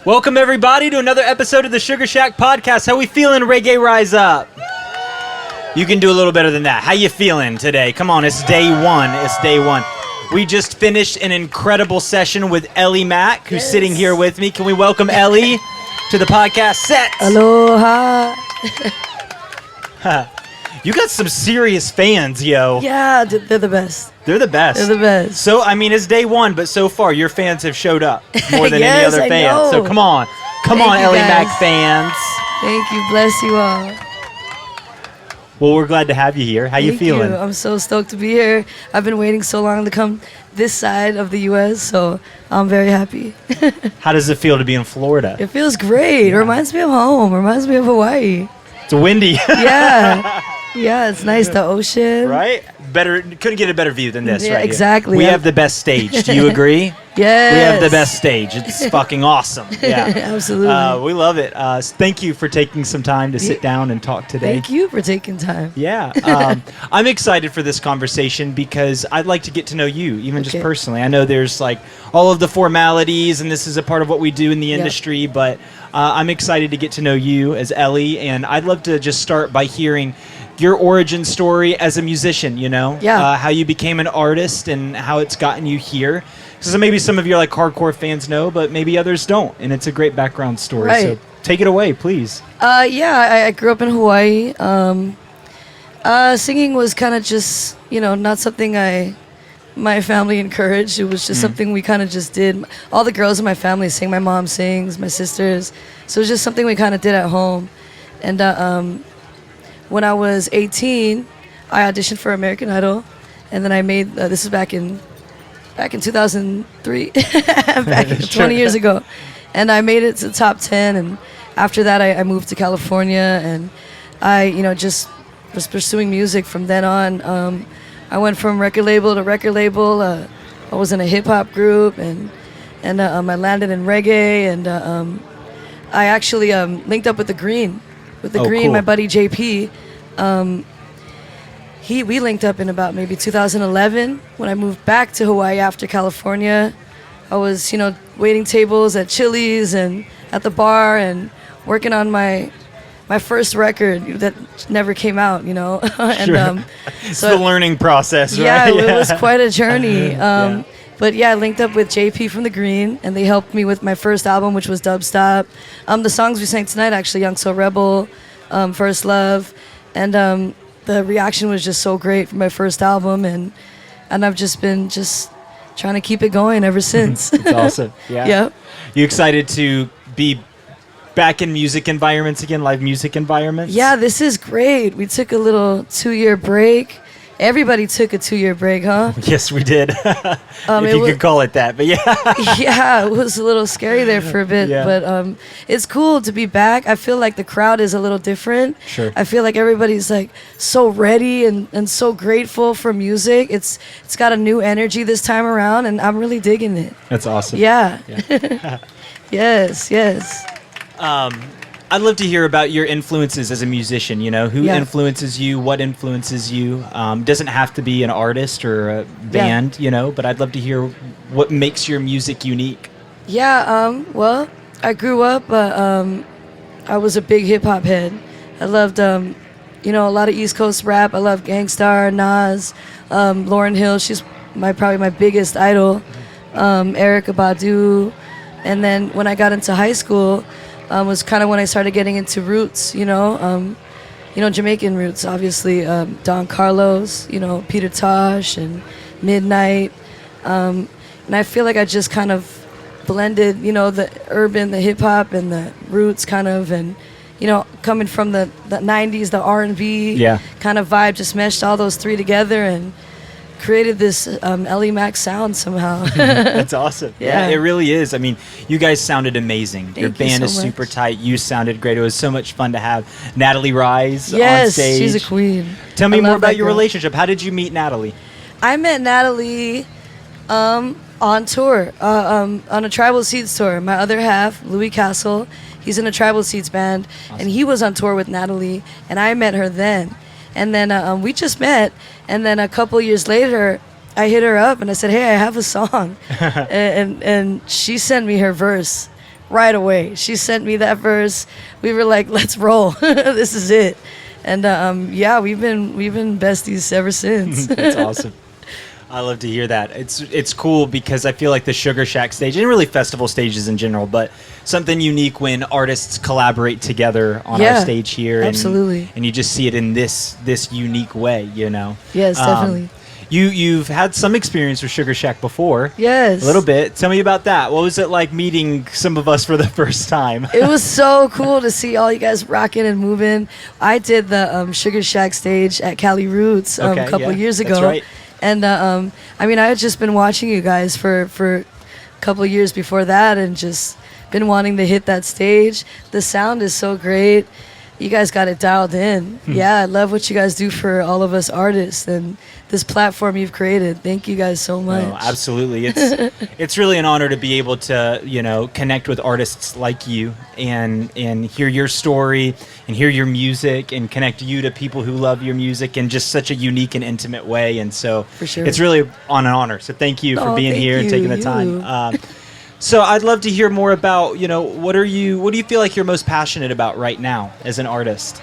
Welcome everybody to another episode of the Sugarshack Podcast. How we feeling, Reggae Rise Up? You can do a little better than that. How you feeling today? Come on, it's day one. We just finished an incredible session with Eli Mac, who's sitting here with me. Can we welcome Eli to the podcast set? Aloha. You got some serious fans, yo. Yeah, they're the best. They're the best. They're the best. So, I mean, it's day one, but so far, your fans have showed up more than any Yes, other I fans. know. So, come on. Come Thank on, you, Eli guys. Mac fans. Thank you. Bless you all. Well, we're glad to have you here. How you Thank feeling? you. I'm so stoked to be here. I've been waiting so long to come this side of the U.S., so I'm very happy. How does it feel to be in Florida? It feels great. It reminds me of home. Reminds me of Hawaii. It's windy. Yeah. Yeah, it's nice. The ocean. Right? Couldn't get a better view than this, Yeah, right? Here. exactly. We have the best stage. Do you agree? Yes. We have the best stage. It's fucking awesome. Yeah. Absolutely. We love it. Thank you for taking some time to sit down and talk today. Thank you for taking time. Yeah. I'm excited for this conversation because I'd like to get to know you, even just personally. I know there's like all of the formalities, and this is a part of what we do in the industry, but I'm excited to get to know you as Eli, and I'd love to just start by hearing your origin story as a musician, you know? Yeah. How you became an artist and how it's gotten you here. So maybe some of your like hardcore fans know, but maybe others don't, and it's a great background story. Right. So take it away, please. I grew up in Hawaii. Singing was kind of just, not something my family encouraged. It was just something we kind of just did. All the girls in my family sing. My mom sings, my sisters. So it was just something we kind of did at home. And when I was 18, I auditioned for American Idol, and then I made this is back in 2003, 20 years ago, and I made it to the top 10. And after that, I moved to California, and I just was pursuing music from then on. I went from record label to record label. I was in a hip hop group, and I landed in reggae, and I actually linked up with the Green. Cool. My buddy JP, we linked up in about maybe 2011 when I moved back to Hawaii after California. I was, waiting tables at Chili's and at the bar and working on my first record that never came out, and Sure. It's the learning process, right? Yeah, it was quite a journey. But yeah, I linked up with JP from The Green, and they helped me with my first album, which was Dubstop. The songs we sang tonight, actually, Young So Rebel, First Love, and the reaction was just so great for my first album, and I've just been trying to keep it going ever since. It's awesome. Yeah. Yep. You excited to be back in music environments again, live music environments? Yeah, this is great. We took a little 2-year break. Everybody took a 2-year break, huh? Yes, we did. If you could call it that, but yeah. Yeah, it was a little scary there for a bit, but it's cool to be back. I feel like the crowd is a little different. Sure. I feel like everybody's like so ready and so grateful for music. It's got a new energy this time around, and I'm really digging it. That's awesome. Yeah. Yes. I'd love to hear about your influences as a musician, who influences you, what influences you. Doesn't have to be an artist or a band, but I'd love to hear what makes your music unique. Yeah, well, I grew up, I was a big hip-hop head. I loved, a lot of East Coast rap. I love Gangstar, Nas, Lauryn Hill. She's probably my biggest idol. Erykah Badu. And then when I got into high school, was kind of when I started getting into roots, Jamaican roots, obviously, Don Carlos, Peter Tosh and Midnight. And I feel like I just kind of blended, the urban, the hip hop and the roots kind of, and, coming from the 90s, the R&B kind of vibe, just meshed all those three together and created this Eli Mac sound somehow. That's awesome. Yeah, it really is. I mean, you guys sounded amazing. Your band is super tight. You sounded great. It was so much fun to have Natalie Rise on stage. Yes, she's a queen. Tell me more about your relationship. How did you meet Natalie? I met Natalie on tour, on a Tribal Seeds tour. My other half, Louis Castle, he's in a Tribal Seeds band, and he was on tour with Natalie, and I met her then. And then we just met, and then a couple years later, I hit her up and I said, "Hey, I have a song," and she sent me her verse, right away. She sent me that verse. We were like, let's roll. This is it. And yeah, we've been besties ever since. That's awesome. I love to hear that. It's cool because I feel like the Sugarshack stage, and really festival stages in general, but something unique when artists collaborate together on our stage here. Absolutely. And you just see it in this unique way, you know? Yes, definitely. You've had some experience with Sugarshack before. Yes. A little bit. Tell me about that. What was it like meeting some of us for the first time? It was so cool to see all you guys rocking and moving. I did the Sugarshack stage at Cali Roots a couple years ago. That's right. And I mean, I had just been watching you guys for a couple of years before that, and just been wanting to hit that stage. The sound is so great. You guys got it dialed in. Yeah, I love what you guys do for all of us artists and this platform you've created. Thank you guys so much. No, absolutely. It's really an honor to be able to, you know, connect with artists like you and hear your story and hear your music and connect you to people who love your music in just such a unique and intimate way. And so For sure. it's really an honor. So thank you for being here and taking the time. So I'd love to hear more about, you know, what do you feel like you're most passionate about right now as an artist?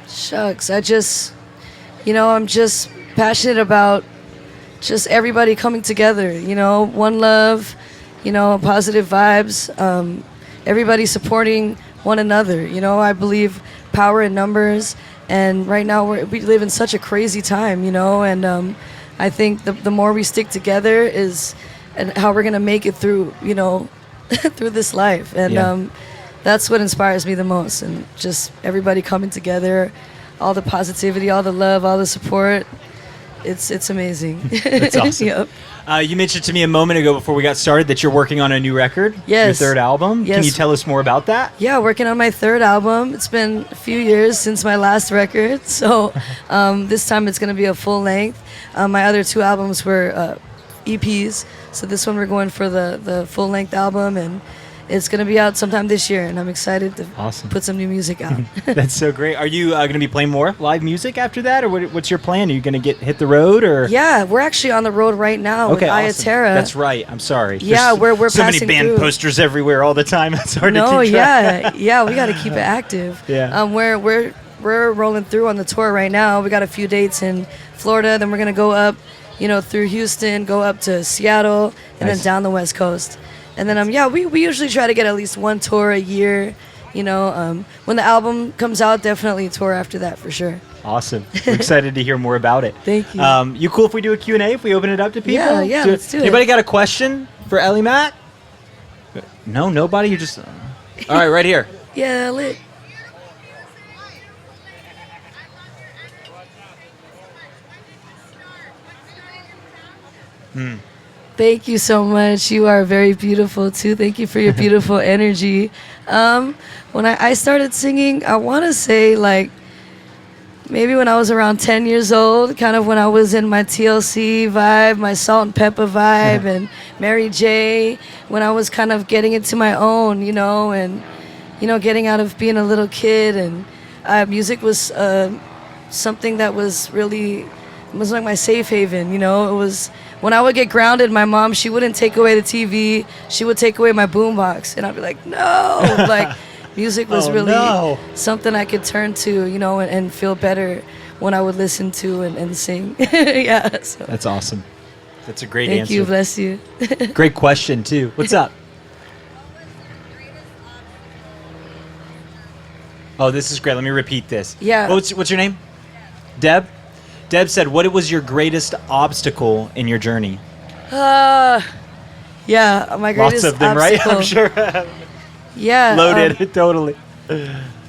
Shucks, I'm just passionate about just everybody coming together, you know, one love, you know, positive vibes, everybody supporting one another. You know, I believe power in numbers, and right now we live in such a crazy time, you know, and I think the more we stick together is and how we're going to make it through, you know, through this life. And that's what inspires me the most, and just everybody coming together, all the positivity, all the love, all the support. It's amazing. That's awesome. Yep. You mentioned to me a moment ago before we got started that you're working on a new record. Yes. Your third album. Yes. Can you tell us more about that? Yeah, working on my third album. It's been a few years since my last record, so this time it's going to be a full length. My other two albums were EPs, so this one we're going for the full length album, and it's going to be out sometime this year, and I'm excited to put some new music out. That's so great. Are you going to be playing more live music after that, or what's your plan? Are you going to hit the road, or? Yeah, we're actually on the road right now with Ayaterra. That's right. I'm sorry. Yeah, we're so many passing band through. posters everywhere all the time. It's hard to keep track. yeah, we got to keep it active. Yeah. We're rolling through on the tour right now. We got a few dates in Florida, then we're going to go up, you know, through Houston, go up to Seattle, and then down the West Coast. And then, we usually try to get at least one tour a year, you know. When the album comes out, definitely a tour after that for sure. Awesome. We're excited to hear more about it. Thank you. You cool if we do a Q&A, if we open it up to people? Yeah, let's do it. Anybody got a question for Eli Mac? No, nobody? You just... All right, right here. Yeah, lit. Thank you so much. You are very beautiful too. Thank you for your beautiful energy. When I started singing, I want to say like maybe when I was around 10 years old, kind of when I was in my TLC vibe, my Salt and Pepper vibe, and Mary J, when I was kind of getting into my own, you know, and, you know, getting out of being a little kid. And music was something that was like my safe haven, you know. It was when I would get grounded, my mom, she wouldn't take away the TV, she would take away my boombox, and I'd be like, no. Like, music was something I could turn to, you know, and feel better when I would listen to and sing. Yeah. So. That's awesome. That's a great Thank answer. you, bless you. Great question too. What's up? Oh, this is great. Let me repeat this. Yeah. What's your name? Deb? Deb said, what was your greatest obstacle in your journey? Yeah, my greatest Lots of them, obstacle. right? I'm sure. Yeah. Loaded, totally.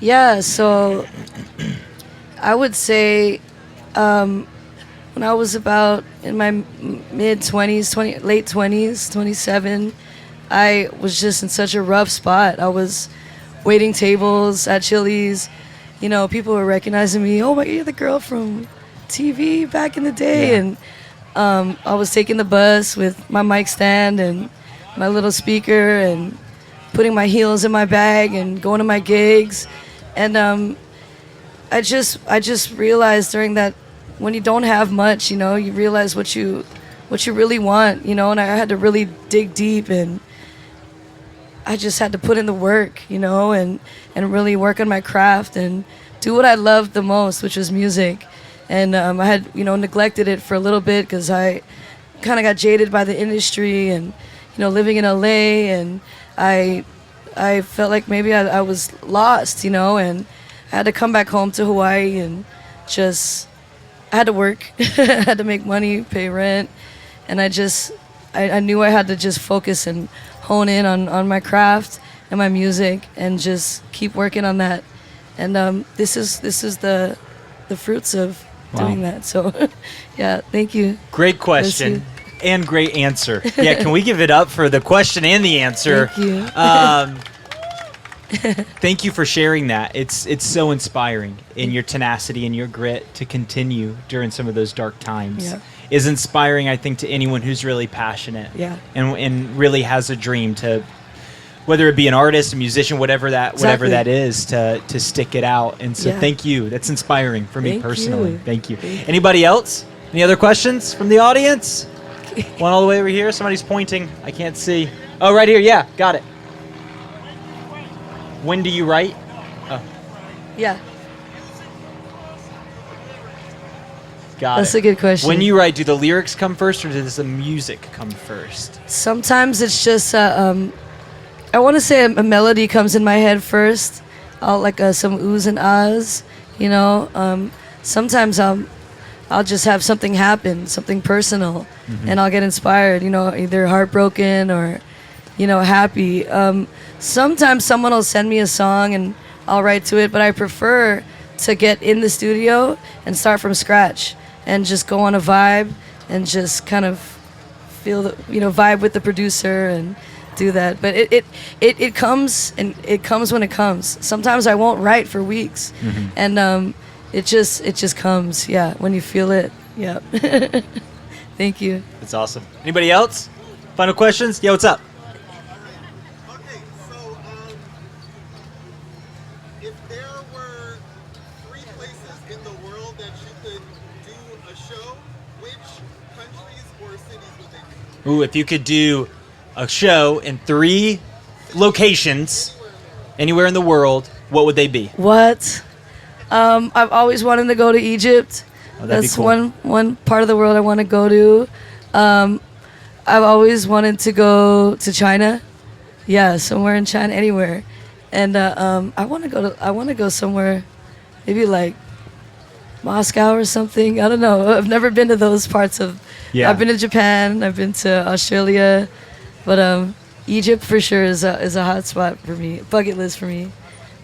Yeah, so I would say when I was about in my mid-20s, late 20s, 27, I was just in such a rough spot. I was waiting tables at Chili's. You know, people were recognizing me. Oh, my, you're the girl from TV back in the day. Yeah. And I was taking the bus with my mic stand and my little speaker and putting my heels in my bag and going to my gigs. And I just realized during that, when you don't have much, you know, you realize what you really want, you know. And I had to really dig deep and I just had to put in the work, you know, and really work on my craft and do what I loved the most, which was music. And I had, you know, neglected it for a little bit because I kind of got jaded by the industry and, you know, living in LA, and I felt like maybe I was lost, you know, and I had to come back home to Hawaii and just, I had to work, I had to make money, pay rent, and I knew I had to just focus and hone in on my craft and my music and just keep working on that. And this is the fruits of doing that. So, yeah, thank you. Great question and great answer. Yeah, can we give it up for the question and the answer? Thank you. Thank you for sharing that. It's so inspiring in your tenacity and your grit to continue during some of those dark times. Yeah. Is inspiring, I think, to anyone who's really passionate. Yeah. And really has a dream to, whether it be an artist, a musician, whatever that is, to stick it out. And so thank you. That's inspiring for me personally. Thank you. Anybody else? Any other questions from the audience? One all the way over here. Somebody's pointing. I can't see. Oh, right here. Yeah, got it. When do you write? Oh. Yeah. Got That's it. a good question. When you write, do the lyrics come first or does the music come first? Sometimes it's just I want to say a melody comes in my head first. I'll like some oohs and ahs, you know. Sometimes I'll just have something happen, something personal, and I'll get inspired, you know, either heartbroken or, you know, happy. Sometimes someone will send me a song and I'll write to it, but I prefer to get in the studio and start from scratch and just go on a vibe and just kind of feel the, you know, vibe with the producer and do that. But it comes, and it comes when it comes. Sometimes I won't write for weeks, and it just comes. Yeah, when you feel it. Yeah. Thank you. That's awesome. Anybody else? Final questions? Yeah, what's up? Okay, so if there were 3 places in the world that you could do a show, which countries or cities would they be? Ooh, if you could do a show in 3 locations, anywhere in the world, what would they be? What? I've always wanted to go to Egypt. Oh, that'd be That's cool. one part of the world I want to go to. I've always wanted to go to China. Yeah, somewhere in China, anywhere. And I want to go somewhere, maybe like Moscow or something. I don't know. I've never been to those parts of. Yeah. I've been to Japan. I've been to Australia, but Egypt for sure is a hot spot for me, bucket list for me,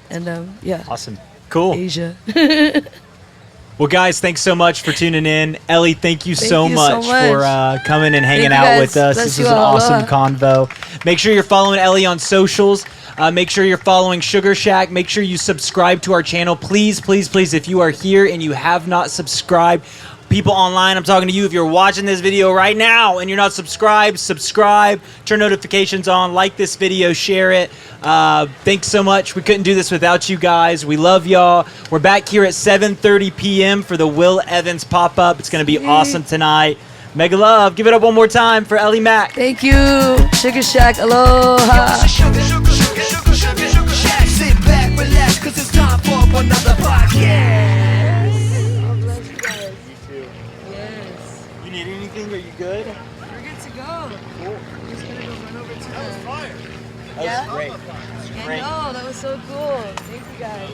and yeah. Awesome. Cool. Asia. Well, guys, thanks so much for tuning in. Ellie, thank you so you much so much. for coming and hanging Thank you, out guys. with us. Bless This you was an all. awesome convo. Make sure you're following Ellie on socials. Make sure you're following Sugarshack. Make sure you subscribe to our channel. Please, please, please, if you are here and you have not subscribed, people online, I'm talking to you. If you're watching this video right now and you're not subscribed, subscribe, turn notifications on, like this video, share it. Thanks so much. We couldn't do this without you guys. We love y'all. We're back here at 7:30 p.m. for the Will Evans pop-up. It's going to be awesome tonight. Mega love. Give it up one more time for Eli Mac. Thank you, Sugarshack. Aloha. Sit back, relax, 'cause it's time for another podcast. You need anything? Are you good? We're good to go. Cool. We're just gonna go run over to That was fire. That Yeah? was great. That was great. No, that was so cool. Thank you guys.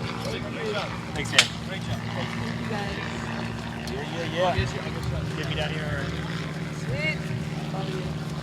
Thanks, man. Great job. Thank you guys. Yeah. Get me down here. Sweet. Follow you.